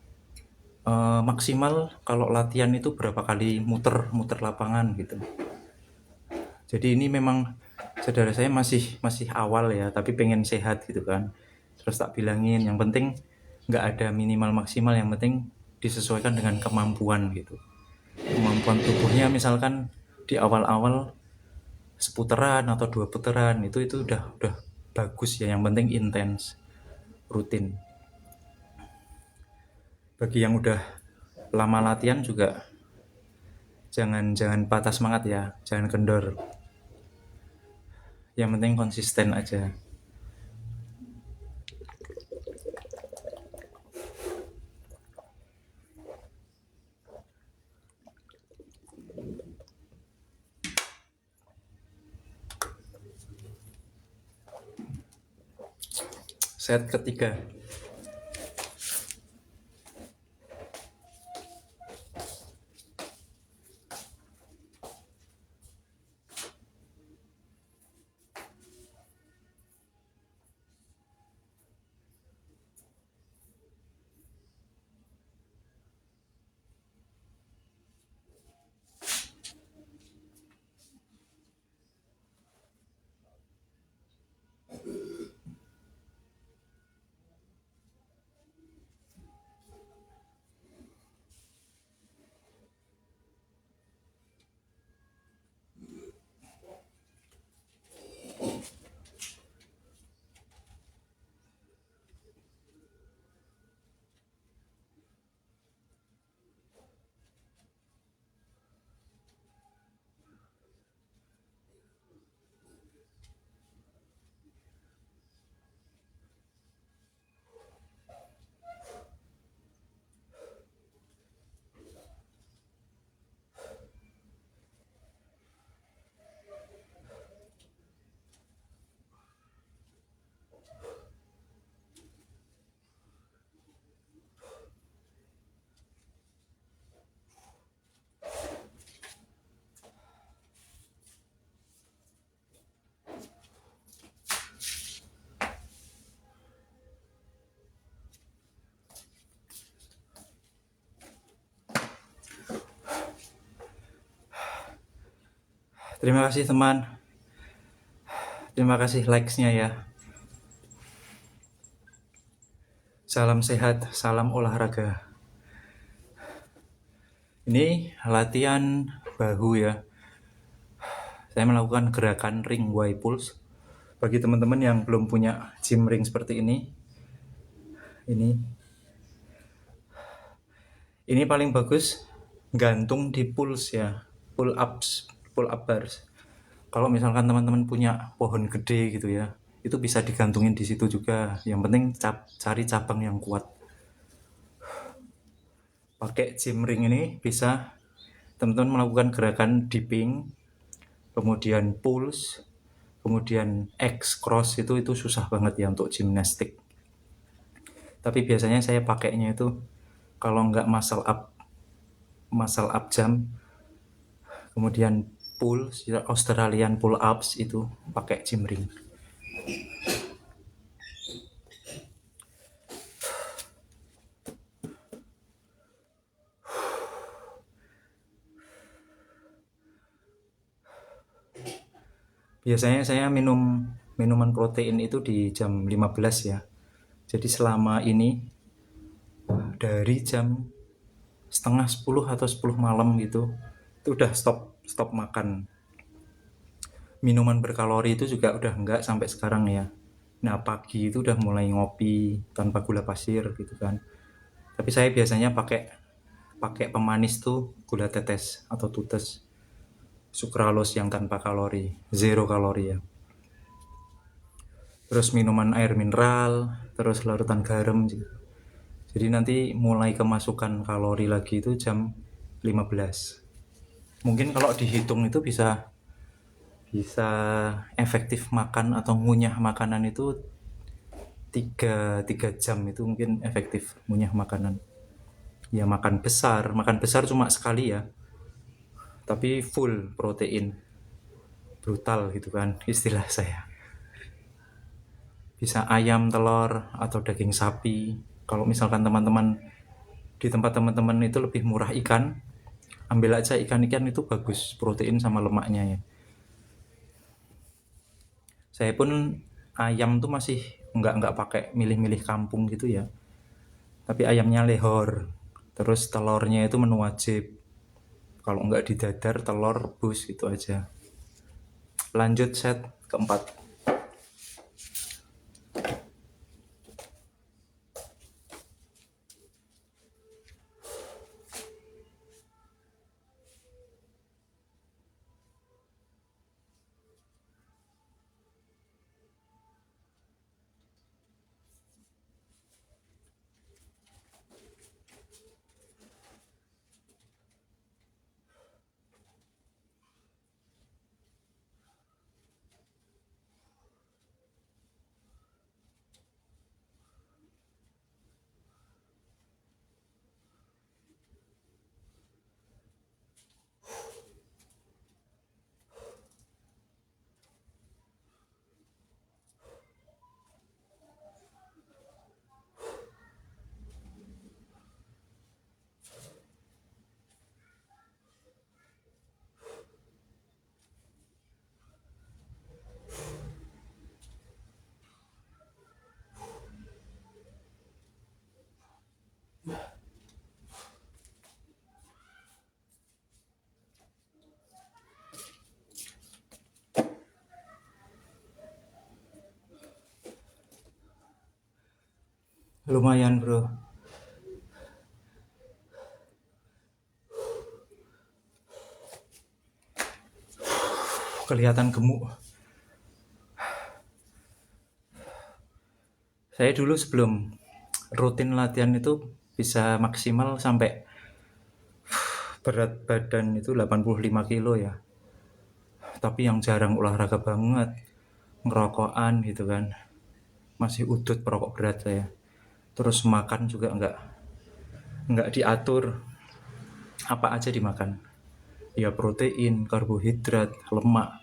maksimal kalau latihan itu berapa kali muter lapangan gitu. Jadi ini memang saudara saya masih awal ya, tapi pengen sehat gitu kan. Terus tak bilangin, yang penting nggak ada minimal maksimal, yang penting disesuaikan dengan kemampuan gitu. Kemampuan tubuhnya misalkan di awal-awal seputaran atau 2 putaran itu udah bagus ya, yang penting intens, rutin. Bagi yang udah lama latihan juga jangan patah semangat ya, jangan kendor. Yang penting konsisten aja. Set ketiga. Terima kasih teman. Terima kasih likes-nya ya. Salam sehat, salam olahraga. Ini latihan bahu ya. Saya melakukan gerakan ring Y pulse. Bagi teman-teman yang belum punya gym ring seperti ini paling bagus gantung di pulse ya, pull up bars. Kalau misalkan teman-teman punya pohon gede gitu ya, itu bisa digantungin di situ juga. Yang penting cari cabang yang kuat. Pakai gym ring ini bisa teman-teman melakukan gerakan dipping, kemudian pulse, kemudian X cross. Itu susah banget ya untuk gimnastik. Tapi biasanya saya pakainya itu kalau nggak muscle up jump, kemudian pull Australian pull ups, itu pakai gym ring. Biasanya saya minum minuman protein itu di jam 15 ya. Jadi selama ini dari jam setengah 10 atau 10 malam gitu, itu udah stop makan. Minuman berkalori itu juga udah enggak sampai sekarang ya. Nah, pagi itu udah mulai ngopi tanpa gula pasir gitu kan. Tapi saya biasanya pakai pemanis tuh gula tetes atau tutes. Sucralose yang tanpa kalori, 0 kalori ya. Terus minuman air mineral, terus larutan garam gitu. Jadi nanti mulai kemasukan kalori lagi itu jam 15. Mungkin kalau dihitung itu bisa efektif makan atau ngunyah makanan itu 3 jam itu mungkin efektif ngunyah makanan. Ya makan besar cuma sekali ya, tapi full protein, brutal gitu kan istilah saya. Bisa ayam, telur, atau daging sapi. Kalau misalkan teman-teman di tempat teman-teman itu lebih murah ikan, ambil aja ikan-ikan itu bagus protein sama lemaknya ya. Saya pun ayam tuh masih nggak pakai milih-milih kampung gitu ya, tapi ayamnya lehor, terus telurnya itu menu wajib. Kalau nggak didadar telur rebus gitu aja. Lanjut set keempat. Lumayan bro. Kelihatan gemuk. Saya dulu sebelum rutin latihan itu bisa maksimal sampai berat badan itu 85 kilo ya. Tapi yang jarang olahraga banget, ngerokokan gitu kan. Masih udut perokok berat saya. Terus makan juga nggak diatur, apa aja dimakan. Ya protein, karbohidrat, lemak.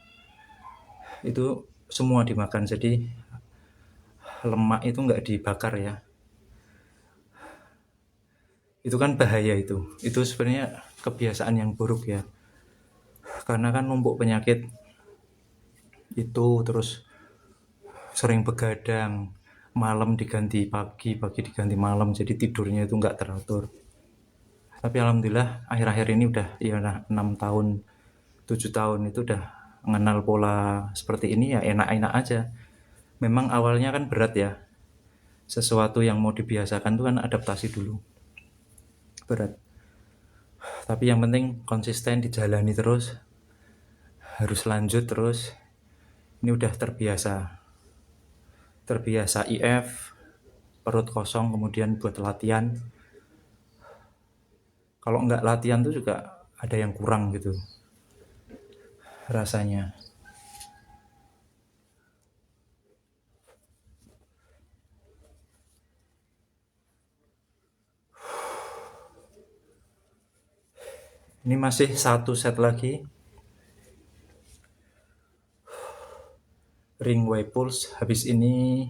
Itu semua dimakan. Jadi lemak itu nggak dibakar ya. Itu kan bahaya itu. Itu sebenarnya kebiasaan yang buruk ya. Karena kan numpuk penyakit itu, terus sering begadang, malam diganti pagi, pagi diganti malam, jadi tidurnya itu nggak teratur. Tapi alhamdulillah akhir-akhir ini udah ya 6 tahun, 7 tahun itu udah mengenal pola seperti ini ya enak-enak aja. Memang awalnya kan berat ya. Sesuatu yang mau dibiasakan itu kan adaptasi dulu. Berat. Tapi yang penting konsisten dijalani terus. Harus lanjut terus. Ini udah terbiasa IF, perut kosong, kemudian buat latihan. Kalau nggak latihan tuh juga ada yang kurang gitu rasanya. Ini masih 1 set lagi. Ring Y pulse. Habis ini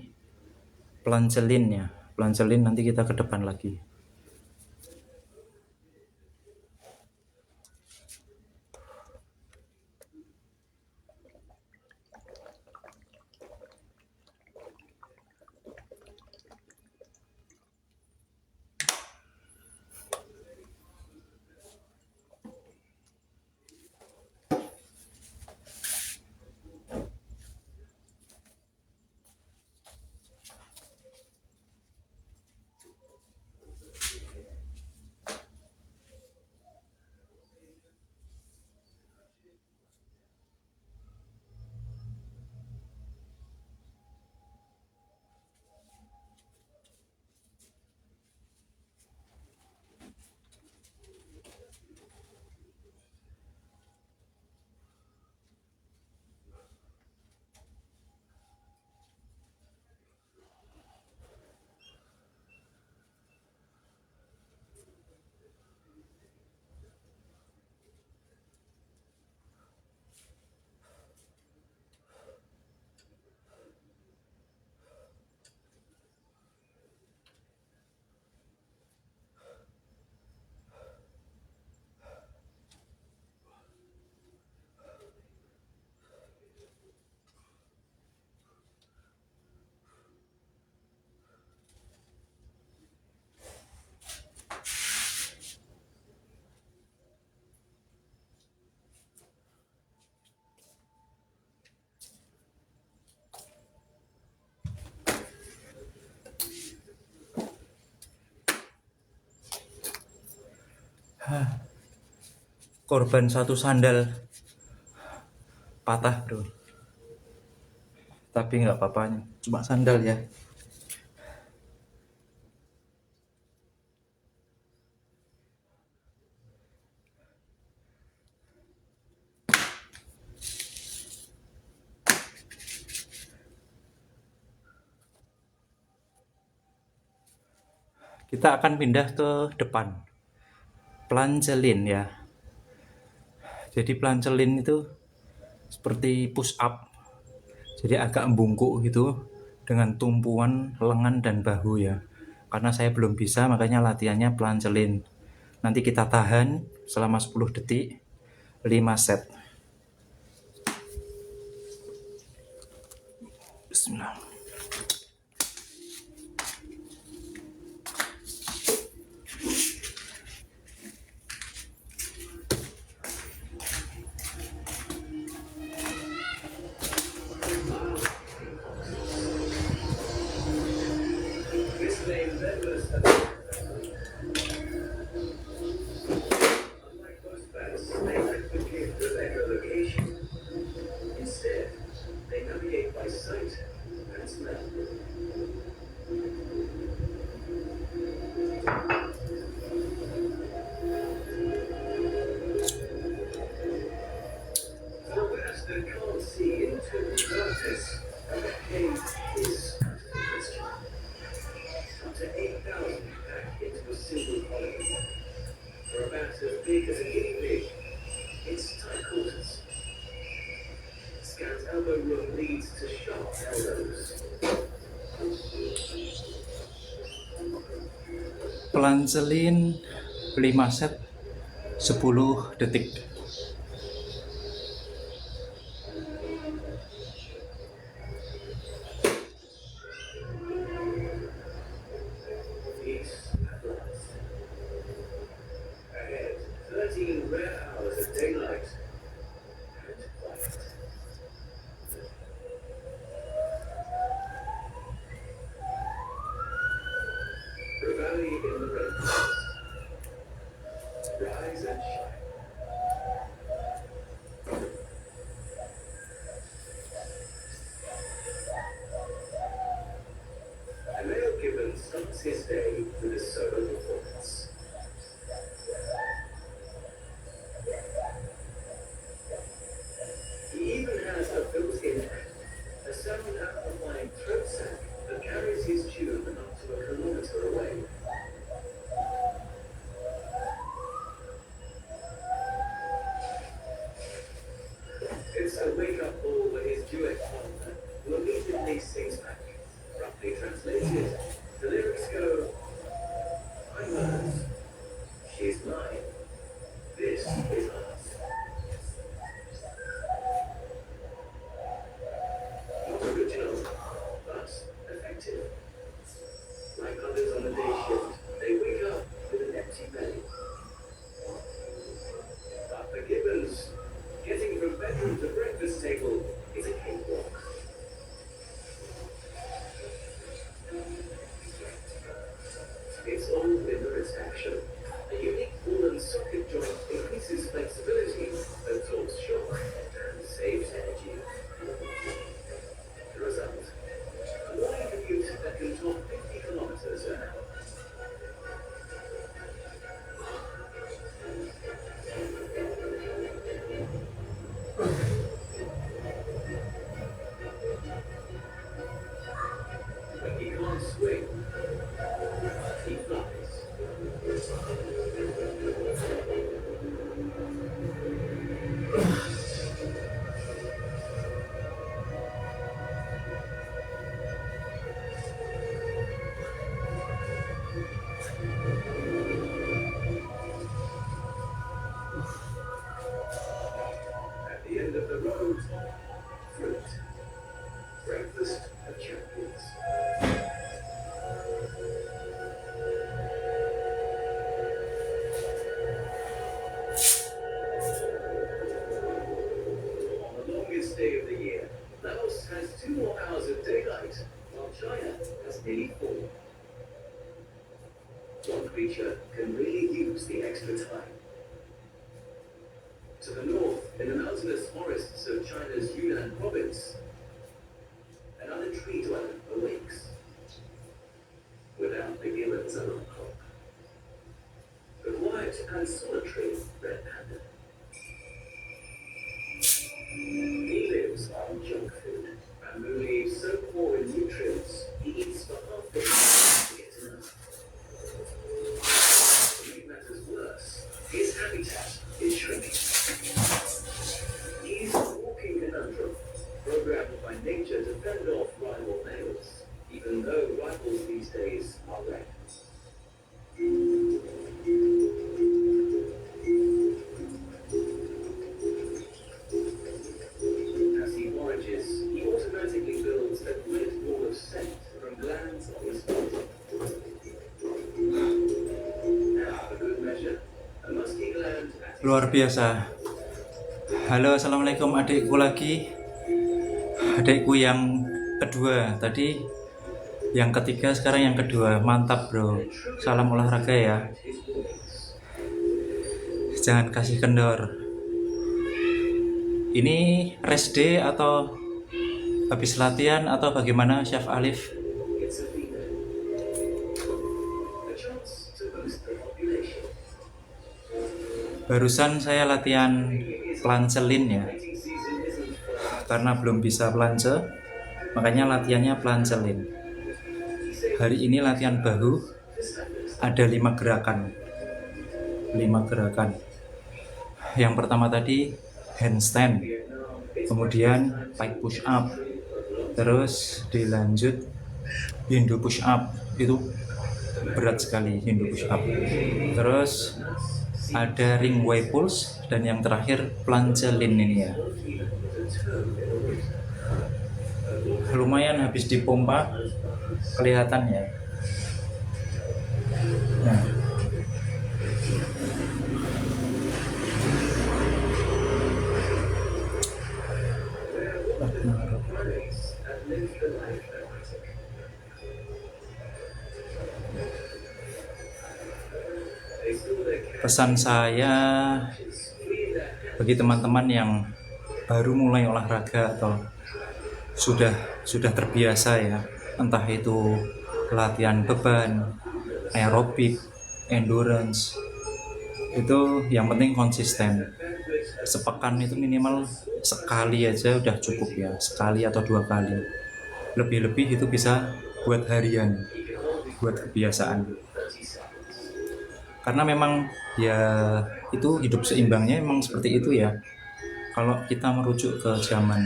plancelin ya. Plancelin nanti kita ke depan lagi. Korban satu sandal patah bro, tapi nggak apa-apa, cuma sandal ya. Kita akan pindah ke depan, plancelin ya. Jadi plancelin itu seperti push up, jadi agak membungkuk gitu dengan tumpuan lengan dan bahu ya. Karena saya belum bisa, makanya latihannya plancelin. Nanti kita tahan selama 10 detik, 5 set. Bismillah. This name members of unlike most bats, they replicate the echolocation. Instead, they navigate by sight and smell. For bats that can't see into the darkness, a bat cave is out of the question. Up to 8,000 packed into a single colony. For a bat as big as a guinea pig, it's tight quarters. Scant elbow room leads to sharp elbows. Plancelin 5 set 10 detik. Peace at last. Ahead, 13 rare hours of daylight and quiet. The valley in the rainforest. Rise and shine. And Leo Gibbons starts his day with a solo performance. He even has a built-in amp, a sound-amplifying throat sac that carries his tune up to a kilometer away. It's a wake-up call when his duet partner will immediately sings back. Roughly translated, the lyrics go, I'm hers, she's mine, this is ours. Not original, but effective. Like others on a day shift, they wake up with an empty belly. But for Gibbons, getting from bedroom to breakfast table is a cakewalk. It's all in the wrist action. A unique woolen socket joint increases flexibility, absorbs shock, and saves energy. The result? A morning commute that can top 50 kilometers an hour. When he can't swing, he flies. At the end of the road, fruit. Breakfast of champions. On the longest day of the year, Laos has 2 more hours of daylight, while China has nearly 4. one creature can really use the extra time. To the north, in the mountainous forests of China's Yunnan province, another tree dweller awakes without the gibbon's alarm clock. The quiet and solitary red panda. He lives on junk food. Bamboo leaves so poor in nutrients, he eats for half the day to get enough. To make matters worse, his habitat is shrinking. He's a walking conundrum, programmed by nature to fend off rival males, even though rivals these days are rare. As he forages, he automatically builds a great wall of scent from glands on his body. Now, for good measure, a musky gland at his Luar biasa. Halo, assalamualaikum adikku lagi. Adikku yang kedua tadi, yang ketiga, sekarang yang kedua. Mantap bro. Salam olahraga ya. his wings. Jangan kasih kendor. Ini rest day atau habis latihan atau bagaimana Chef Alif? It's a female. A chance to boost the population. Barusan saya latihan plancelin ya. Mating season isn't for Karena belum bisa plance, makanya latihannya plancelin. Hari ini latihan bahu, ada 5 gerakan. 5 gerakan. Yang pertama tadi handstand, kemudian pike push up, terus dilanjut Hindu push up. Itu berat sekali Hindu push up. Terus ada ring Y pulse, dan yang terakhir plancelin ini ya. Lumayan habis dipompa, kelihatan ya. Nah, primates that live the life aquatic. They store their pesan saya catches, free their hands. bagi teman-teman yang baru mulai olahraga atau sudah terbiasa ya, entah itu latihan beban, aerobik, endurance, itu yang penting konsisten. Sepekan itu minimal sekali aja udah cukup ya, sekali atau 2 kali. Lebih-lebih itu bisa buat harian, buat kebiasaan. Karena memang ya itu hidup seimbangnya memang seperti itu ya. Kalau kita merujuk ke zaman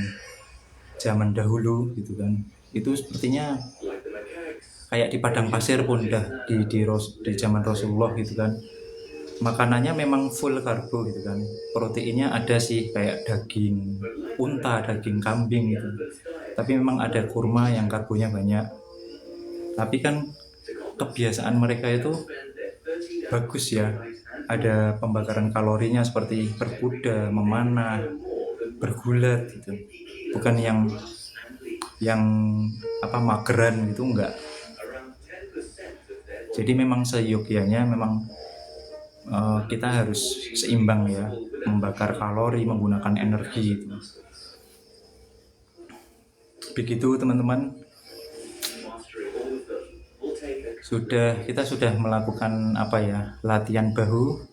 dahulu gitu kan, itu sepertinya Like the macaques, kayak di padang pasir pun udah di zaman Rasulullah gitu kan, makanannya memang full karbo gitu kan. Proteinnya ada sih kayak daging unta, daging kambing gitu, tapi memang ada kurma yang karbonya banyak. Tapi kan kebiasaan mereka itu spend their 30 days bagus ya, ada pembakaran kalorinya seperti berkuda, memanah, bergulat gitu, bukan yang mageran gitu, enggak. around 10% of their Jadi memang seyogyanya memang kita harus seimbang ya, membakar kalori, menggunakan energi gitu. Begitu teman-teman, mastery all of them will take a kita sudah melakukan latihan bahu.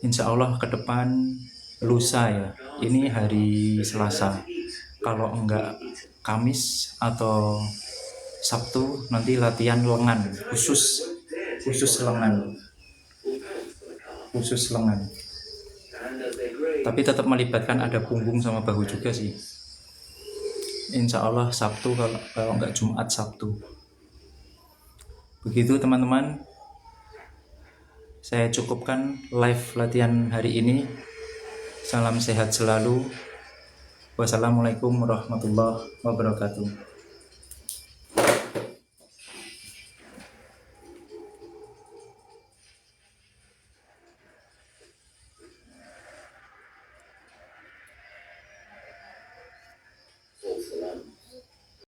Insya Allah ke depan lusa ya, ini hari Selasa, kalau enggak Kamis atau Sabtu nanti latihan lengan, khusus lengan, khusus lengan. and as they grade, Tapi tetap melibatkan ada punggung sama bahu juga sih. Insya Allah Sabtu, kalau enggak Jumat Sabtu. Begitu teman-teman, saya cukupkan live latihan hari ini. Salam sehat selalu. Wassalamualaikum warahmatullahi wabarakatuh.